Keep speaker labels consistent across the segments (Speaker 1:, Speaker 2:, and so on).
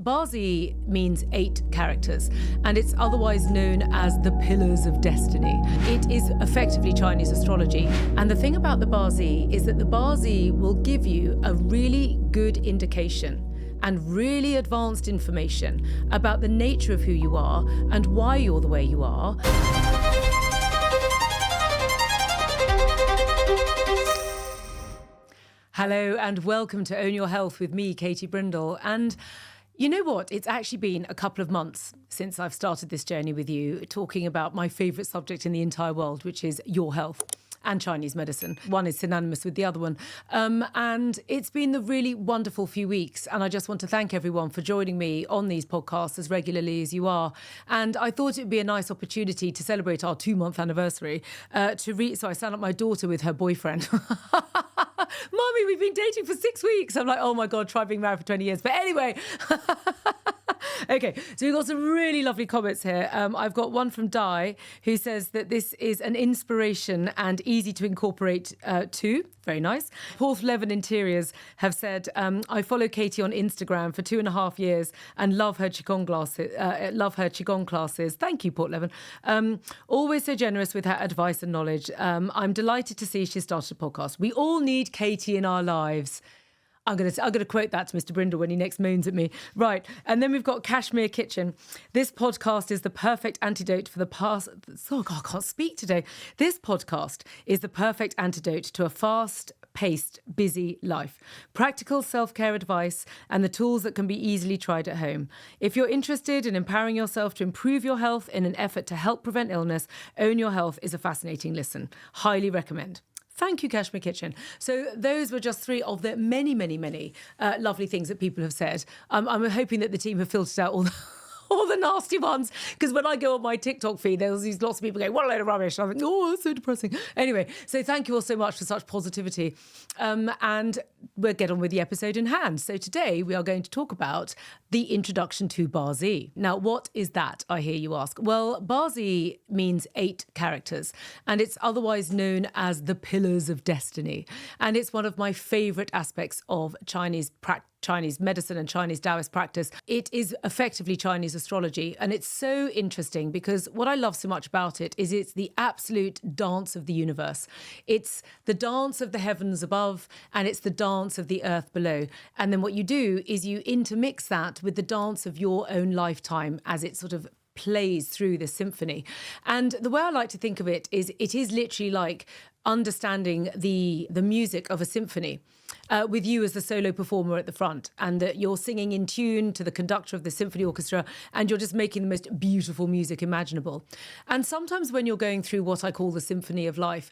Speaker 1: Bazi means 8 characters, and it's otherwise known as the pillars of destiny. It is effectively Chinese astrology. And the thing about the Bazi is that the Bazi will give you a really good indication and really advanced information about the nature of who you are and why you're the way you are. Hello and welcome to Own Your Health with me, Katie Brindle. And you know what? It's actually been a couple of months since I've started this journey with you, talking about my favourite subject in the entire world, which is your health and Chinese medicine. One is synonymous with the other one. And it's been a really wonderful few weeks. And I just want to thank everyone for joining me on these podcasts as regularly as you are. And I thought it would be a nice opportunity to celebrate our 2-month anniversary. So I signed up my daughter with her boyfriend. Mommy, we've been dating for 6 weeks. I'm like, oh my God, try being married for 20 years. But anyway, okay, so we've got some really lovely comments here. I've got one from Di, who says that this is an inspiration and easy to incorporate too. Very nice. Port Levin Interiors have said, I follow Katie on Instagram for 2.5 years and love her Qigong classes. Thank you, Port Levin. Always so generous with her advice and knowledge. I'm delighted to see she started a podcast. We all need Katie in our lives. I'm going to quote that to Mr. Brindle when he next moans at me. Right. And then we've got Kashmir Kitchen. This podcast is the perfect antidote for the past. Oh, God, I can't speak today. This podcast is the perfect antidote to a fast-paced, busy life. Practical self-care advice and the tools that can be easily tried at home. If you're interested in empowering yourself to improve your health in an effort to help prevent illness, Own Your Health is a fascinating listen. Highly recommend. Thank you, Kashmir Kitchen. So those were just 3 of the many, many, many lovely things that people have said. I'm hoping that the team have filtered out all the nasty ones, because when I go on my TikTok feed, there's these lots of people going, what a load of rubbish. And I think, oh, that's so depressing. Anyway, so thank you all so much for such positivity. And we'll get on with the episode in hand. So today we are going to talk about the introduction to Bazi. Now, what is that, I hear you ask? Well, Bazi means 8 characters, and it's otherwise known as the pillars of destiny. And it's one of my favourite aspects of Chinese medicine and Chinese Taoist practice. It is effectively Chinese astrology. And it's so interesting because what I love so much about it is it's the absolute dance of the universe. It's the dance of the heavens above and it's the dance of the earth below. And then what you do is you intermix that with the dance of your own lifetime as it sort of plays through the symphony. And the way I like to think of it is literally like understanding the music of a symphony with you as the solo performer at the front, and that you're singing in tune to the conductor of the symphony orchestra, and you're just making the most beautiful music imaginable. And sometimes when you're going through what I call the symphony of life,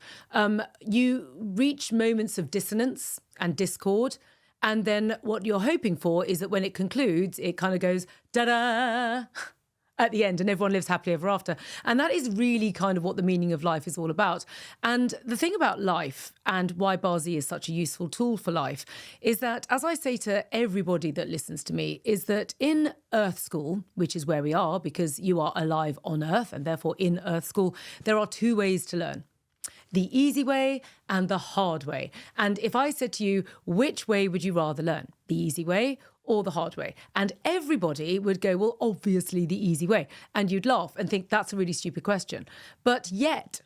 Speaker 1: you reach moments of dissonance and discord. And then what you're hoping for is that when it concludes, it kind of goes da-da at the end, and everyone lives happily ever after. And that is really kind of what the meaning of life is all about. And the thing about life and why Bazi is such a useful tool for life is that, as I say to everybody that listens to me, is that in Earth School, which is where we are because you are alive on Earth and therefore in Earth School, there are 2 ways to learn. The easy way and the hard way. And if I said to you, which way would you rather learn? The easy way or the hard way? And everybody would go, well, obviously the easy way. And you'd laugh and think that's a really stupid question. But yet,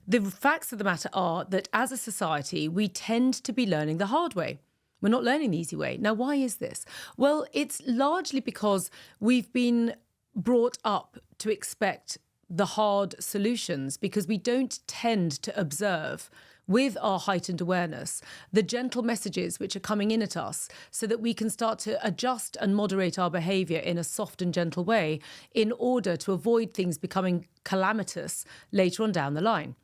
Speaker 1: the facts of the matter are that as a society, we tend to be learning the hard way. We're not learning the easy way. Now, why is this? Well, it's largely because we've been brought up to expect the hard solutions, because we don't tend to observe with our heightened awareness the gentle messages which are coming in at us so that we can start to adjust and moderate our behaviour in a soft and gentle way in order to avoid things becoming calamitous later on down the line.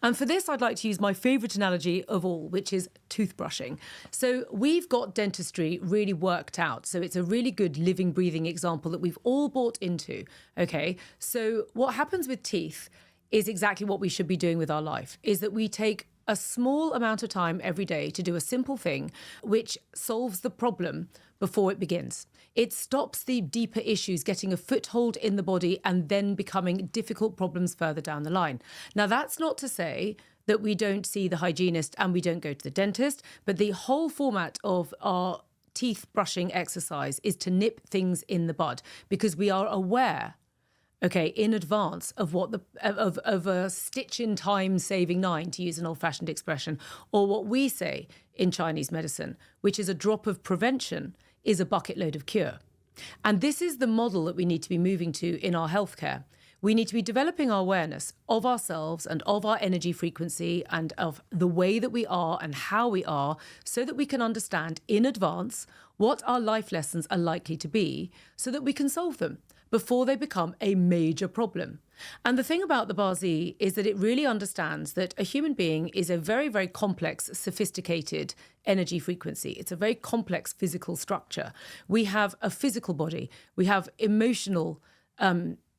Speaker 1: And for this, I'd like to use my favourite analogy of all, which is toothbrushing. So we've got dentistry really worked out. So it's a really good living, breathing example that we've all bought into. Okay, so what happens with teeth is exactly what we should be doing with our life, is that we take a small amount of time every day to do a simple thing which solves the problem before it begins. It stops the deeper issues getting a foothold in the body and then becoming difficult problems further down the line. Now, that's not to say that we don't see the hygienist and we don't go to the dentist, but the whole format of our teeth brushing exercise is to nip things in the bud, because we are aware, okay, in advance of what of a stitch in time saving 9, to use an old-fashioned expression, or what we say in Chinese medicine, which is a drop of prevention is a bucket load of cure. And this is the model that we need to be moving to in our healthcare. We need to be developing our awareness of ourselves and of our energy frequency and of the way that we are and how we are, so that we can understand in advance what our life lessons are likely to be, so that we can solve them before they become a major problem. And the thing about the Bazi is that it really understands that a human being is a very, very complex, sophisticated energy frequency. It's a very complex physical structure. We have a physical body, we have emotional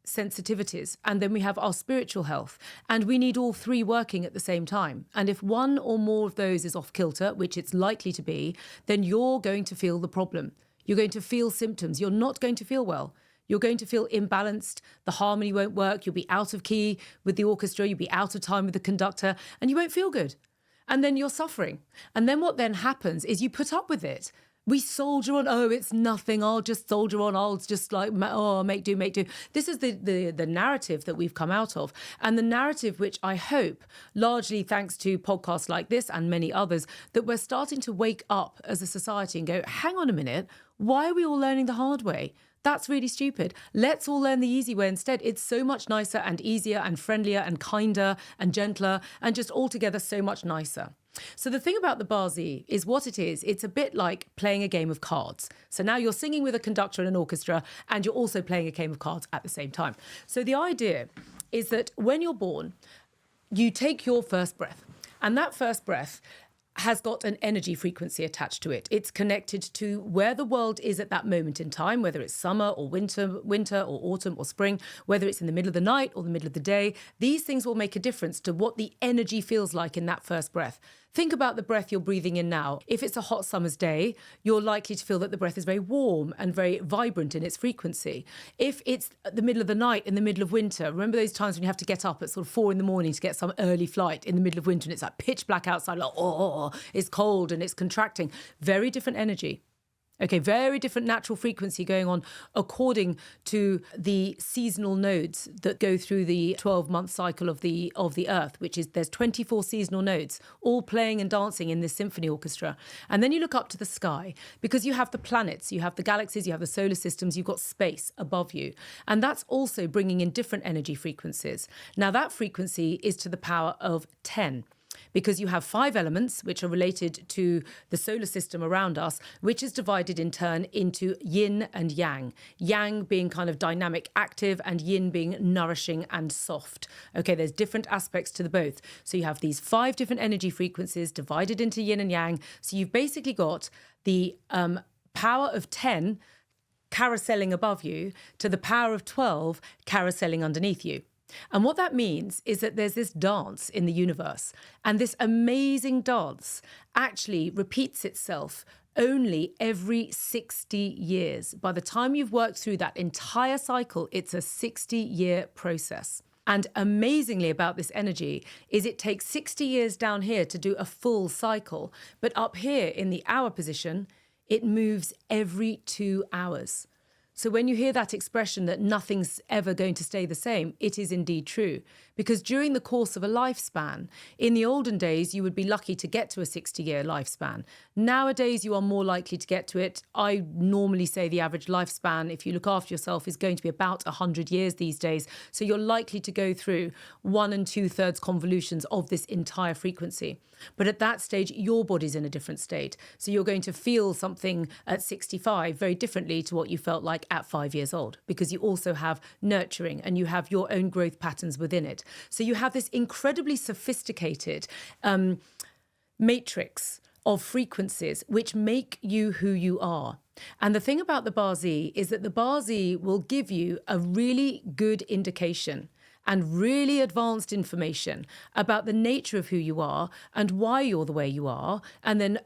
Speaker 1: sensitivities, and then we have our spiritual health, and we need all three working at the same time. And if one or more of those is off kilter, which it's likely to be, then you're going to feel the problem. You're going to feel symptoms. You're not going to feel well. You're going to feel imbalanced. The harmony won't work. You'll be out of key with the orchestra. You'll be out of time with the conductor, and you won't feel good. And then you're suffering. And then what then happens is you put up with it. We soldier on. Oh, it's nothing. I'll just soldier on. I'll just make do, make do. This is the narrative that we've come out of. And the narrative which I hope, largely thanks to podcasts like this and many others, that we're starting to wake up as a society and go, hang on a minute, why are we all learning the hard way? That's really stupid. Let's all learn the easy way instead. It's so much nicer and easier and friendlier and kinder and gentler and just altogether so much nicer. So the thing about the Bazi is what it is. It's a bit like playing a game of cards. So now you're singing with a conductor and an orchestra, and you're also playing a game of cards at the same time. So the idea is that when you're born, you take your first breath, and that first breath has got an energy frequency attached to it. It's connected to where the world is at that moment in time, whether it's summer or winter or autumn or spring, whether it's in the middle of the night or the middle of the day. These things will make a difference to what the energy feels like in that first breath. Think about the breath you're breathing in now. If it's a hot summer's day, you're likely to feel that the breath is very warm and very vibrant in its frequency. If it's the middle of the night in the middle of winter, remember those times when you have to get up at sort of 4 a.m. to get some early flight in the middle of winter, and it's like pitch black outside, like, it's cold and it's contracting. Very different energy. Okay, very different natural frequency going on according to the seasonal nodes that go through the 12-month cycle of the Earth, which is there's 24 seasonal nodes all playing and dancing in this symphony orchestra. And then you look up to the sky, because you have the planets, you have the galaxies, you have the solar systems, you've got space above you. And that's also bringing in different energy frequencies. Now that frequency is to the power of 10. Because you have 5 elements which are related to the solar system around us, which is divided in turn into yin and yang. Yang being kind of dynamic, active, and yin being nourishing and soft. Okay, there's different aspects to the both. So you have these 5 different energy frequencies divided into yin and yang. So you've basically got the power of 10 carouselling above you to the power of 12 carouselling underneath you. And what that means is that there's this dance in the universe, and this amazing dance actually repeats itself only every 60 years. By the time you've worked through that entire cycle, it's a 60-year process. And amazingly about this energy is it takes 60 years down here to do a full cycle, but up here in the hour position, it moves every 2 hours. So when you hear that expression that nothing's ever going to stay the same, it is indeed true. Because during the course of a lifespan, in the olden days, you would be lucky to get to a 60-year lifespan. Nowadays, you are more likely to get to it. I normally say the average lifespan, if you look after yourself, is going to be about 100 years these days. So you're likely to go through 1 2/3 convolutions of this entire frequency. But at that stage, your body's in a different state. So you're going to feel something at 65 very differently to what you felt like at 5 years old, because you also have nurturing and you have your own growth patterns within it. So you have this incredibly sophisticated matrix of frequencies which make you who you are. And the thing about the Bazi is that the Bazi will give you a really good indication and really advanced information about the nature of who you are and why you're the way you are, and then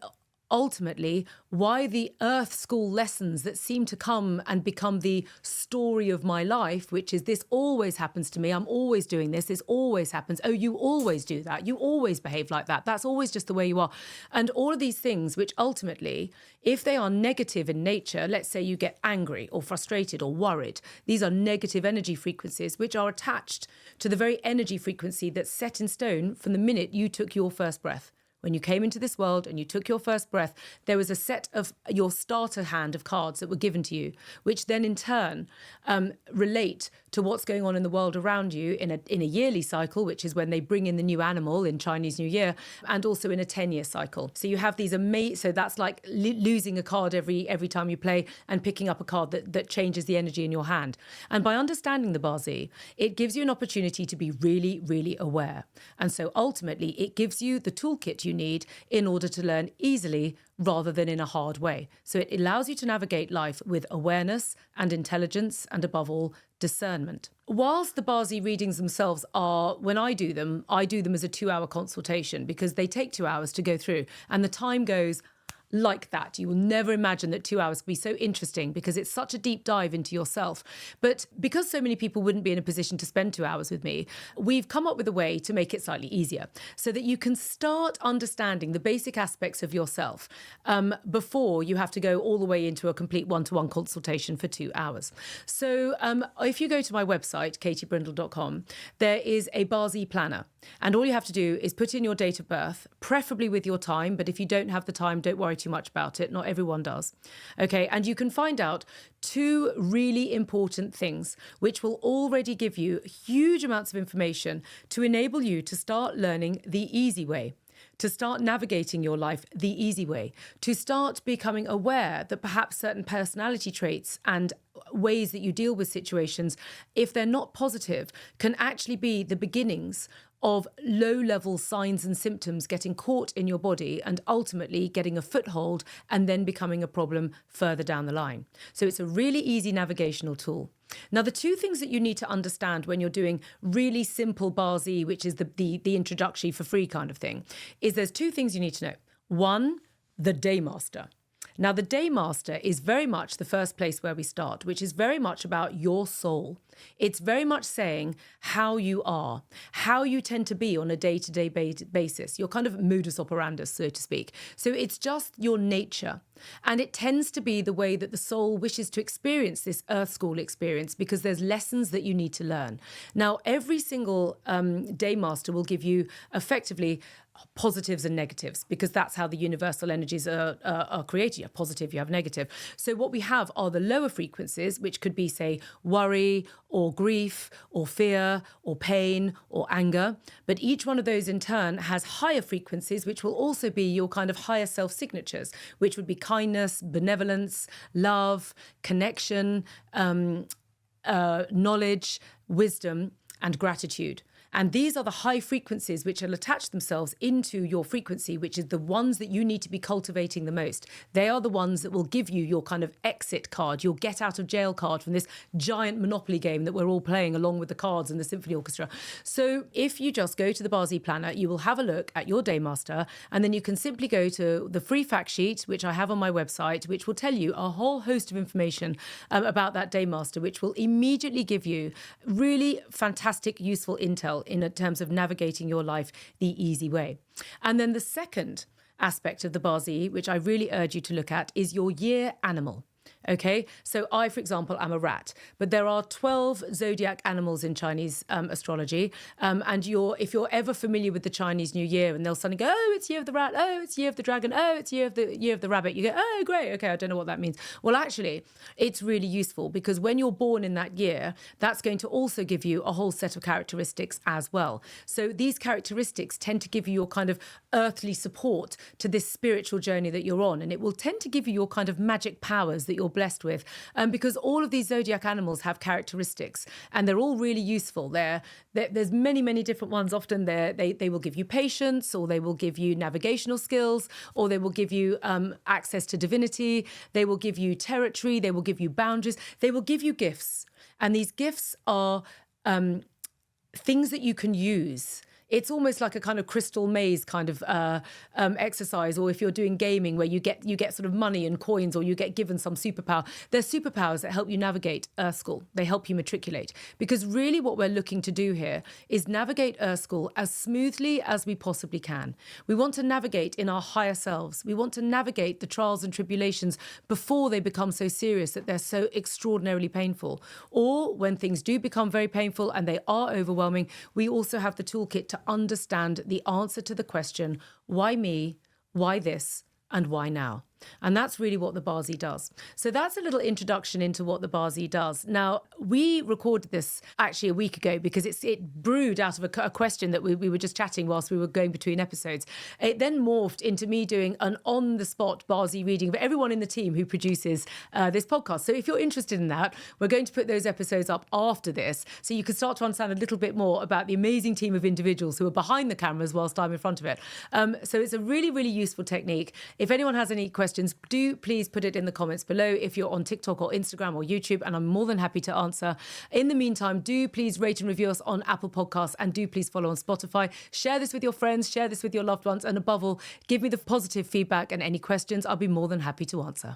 Speaker 1: ultimately why the earth school lessons that seem to come and become the story of my life, which is this always happens to me, I'm always doing this always happens, oh, you always do that, you always behave like that, that's always just the way you are. And all of these things, which ultimately, if they are negative in nature, let's say you get angry or frustrated or worried, these are negative energy frequencies which are attached to the very energy frequency that's set in stone from the minute you took your first breath. When you came into this world and you took your first breath, there was a set of your starter hand of cards that were given to you, which then in turn relate to what's going on in the world around you in a yearly cycle, which is when they bring in the new animal in Chinese New Year, and also in a 10-year cycle. So you have these so that's like losing a card every time you play and picking up a card that changes the energy in your hand. And by understanding the Bazi, it gives you an opportunity to be really, really aware. And so ultimately, it gives you the toolkit you need in order to learn easily rather than in a hard way. So it allows you to navigate life with awareness and intelligence and, above all, discernment. Whilst the Bazi readings themselves are, when I do them as a 2-hour consultation because they take 2 hours to go through and the time goes like that. You will never imagine that 2 hours would be so interesting because it's such a deep dive into yourself. But because so many people wouldn't be in a position to spend 2 hours with me, we've come up with a way to make it slightly easier so that you can start understanding the basic aspects of yourself before you have to go all the way into a complete one-to-one consultation for 2 hours. So if you go to my website, katiebrindle.com, there is a Bazi planner. And all you have to do is put in your date of birth, preferably with your time. But if you don't have the time, don't worry too much about it. Not everyone does. Okay. And you can find out 2 really important things, which will already give you huge amounts of information to enable you to start learning the easy way, to start navigating your life the easy way, to start becoming aware that perhaps certain personality traits and ways that you deal with situations, if they're not positive, can actually be the beginnings of low-level signs and symptoms getting caught in your body and ultimately getting a foothold and then becoming a problem further down the line. So it's a really easy navigational tool. Now, the 2 things that you need to understand when you're doing really simple Bazi, which is the introductory for free kind of thing, is there's 2 things you need to know. 1, the Daymaster. Now, the Daymaster is very much the first place where we start, which is very much about your soul. It's very much saying how you are, how you tend to be on a day-to-day basis, your kind of modus operandus, so to speak. So it's just your nature. And it tends to be the way that the soul wishes to experience this earth school experience because there's lessons that you need to learn. Now, every single Daymaster will give you effectively positives and negatives because that's how the universal energies are created. You have positive, you have negative. So what we have are the lower frequencies, which could be, say, worry or grief or fear or pain or anger. But each one of those in turn has higher frequencies, which will also be your kind of higher self signatures, which would be kindness, benevolence, love, connection, knowledge, wisdom, and gratitude. And these are the high frequencies which will attach themselves into your frequency, which is the ones that you need to be cultivating the most. They are the ones that will give you your kind of exit card, your get out of jail card from this giant Monopoly game that we're all playing along with the cards and the symphony orchestra. So if you just go to the Bazi planner, you will have a look at your Daymaster, and then you can simply go to the free fact sheet, which I have on my website, which will tell you a whole host of information about that Daymaster, which will immediately give you really fantastic, useful intel in terms of navigating your life the easy way. And then the second aspect of the Bazi, which I really urge you to look at, is your year animal. Okay, so I, for example, am a rat, but there are 12 zodiac animals in Chinese astrology. And if you're ever familiar with the Chinese New Year, and they'll suddenly go, oh, it's year of the rat, oh, it's year of the dragon, oh, it's year of the rabbit. You go, oh, great, okay, I don't know what that means. Well, actually, it's really useful because when you're born in that year, that's going to also give you a whole set of characteristics as well. So these characteristics tend to give you your kind of earthly support to this spiritual journey that you're on, and it will tend to give you your kind of magic powers that you're blessed with, because all of these zodiac animals have characteristics and they're all really useful. There's many different ones. Often they will give you patience, or they will give you navigational skills, or they will give you access to divinity, they will give you territory, they will give you boundaries, they will give you gifts. And these gifts are things that you can use it's almost like a kind of crystal maze kind of exercise, or if you're doing gaming where you get sort of money and coins, or you get given some superpower. There's superpowers that help you navigate Earth School. They help you matriculate, because really what we're looking to do here is navigate Earth School as smoothly as we possibly can. We want to navigate in our higher selves. We want to navigate the trials and tribulations before they become so serious that they're so extraordinarily painful. Or when things do become very painful and they are overwhelming, we also have the toolkit to understand the answer to the question, why me, why this, and why now? And that's really what the Bazi does. So that's a little introduction into what the Bazi does. Now, we recorded this actually a week ago because it brewed out of a question that we were just chatting whilst we were going between episodes. It then morphed into me doing an on-the-spot Bazi reading of everyone in the team who produces this podcast. So if you're interested in that, we're going to put those episodes up after this so you can start to understand a little bit more about the amazing team of individuals who are behind the cameras whilst I'm in front of it. So it's a really, really useful technique. If anyone has any questions, do please put it in the comments below if you're on TikTok or Instagram or YouTube, and I'm more than happy to answer. In the meantime, do please rate and review us on Apple Podcasts, and do please follow on Spotify. Share this with your friends, share this with your loved ones, and above all, give me the positive feedback and any questions. I'll be more than happy to answer.